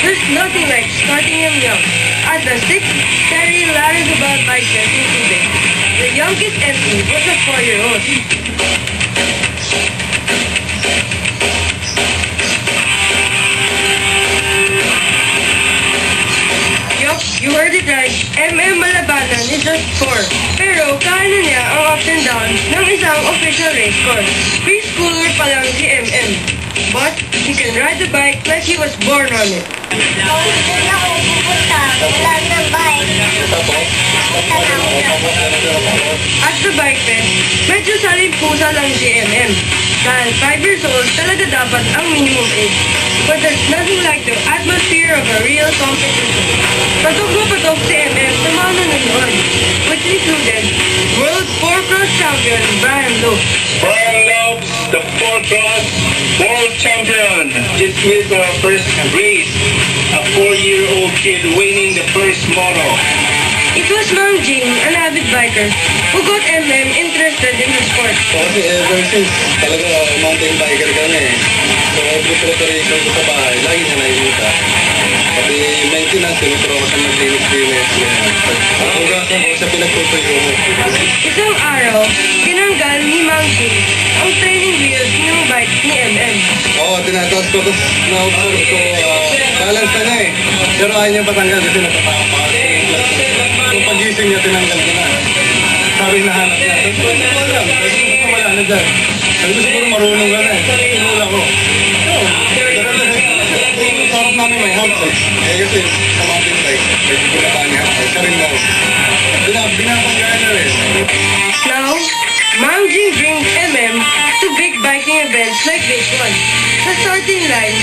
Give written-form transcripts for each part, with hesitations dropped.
There's nothing like starting him young. At the 6th, Terry ladders about bike getting too big. The youngest entry was a 4-year-old. Yup, you heard it right. MM Malabanan is just 4. Pero kaya na niya ang ups and downs ng isang official race course. Preschooler pa lang si MM. But he can ride the bike like he was born on it. Doon ako pupunta. Wala na bike. At the bike fest, medyo saling-pusa lang si MM. Dahil 5 years old talaga dapat ang minimum age. But there's nothing like the atmosphere of a real competition. Patok na patok si MM sa mga nanonood, which included World 4-Cross Champion Brian Lopes. Brian Lopes, the 4-Cross World Champion. Just missed our first race. A 4-year-old kid winning the first moto. It was Mang Jing, an avid biker, who got MM interested in the sport. Kasi ever since talaga mountain biker kami. So every preparation ko sa bahay, lagi niya nakikita. Pati maintenance, tinuturo ko sa mag-linis-linis. Pag-ugasan ko sa pinagtutuyo mo. Isang araw, tinanggal ni Mang Jing ang training wheels ng bike ni MM. Oo, tinataas ko. Tapos na-observe ko, balance na eh. Pero ayaw niya patanggal kasi natatakot. Yung pagising niya, tinanggal ko na. Sabi nahanap niya. Tapos hindi ko alam. Kasi wala na dyan. Sabi ko siguro marunong ka na eh. Tinula ko. Sarap namin may handset. Eh kasi sa mountain bike, pwede ko na ba niya. Siya rin daw. Binapanggaan na rin. Now, Mang Jing brings MM to big biking events like this one. Sa starting line,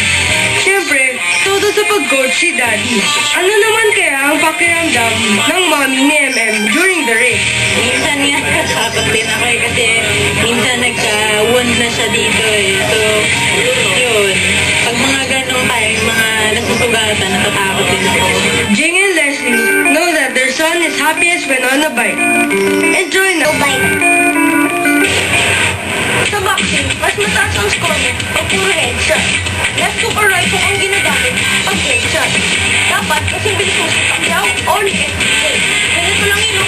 syempre, todo sa pag-coach si Daddy. Ano naman kaya ang pakiramdam ng mommy ni MM during the race? Minsan nga natatakot din ako eh kasi minsan nagka-wound na siya dito eh. So, yun. Pag mga ganong time, mga nasusugatan, natatakot din ako. Jing and Leslie know that their son is happiest when on a bike. Enjoy na! Bike. Sa boxing, mas mataas ang score mo pag puro headshot. Less super rifle ang ginagamit pag headshot. Dapat, kasing bilis mo sa Pacquiao o ni FBA. Ganito lang yun, no?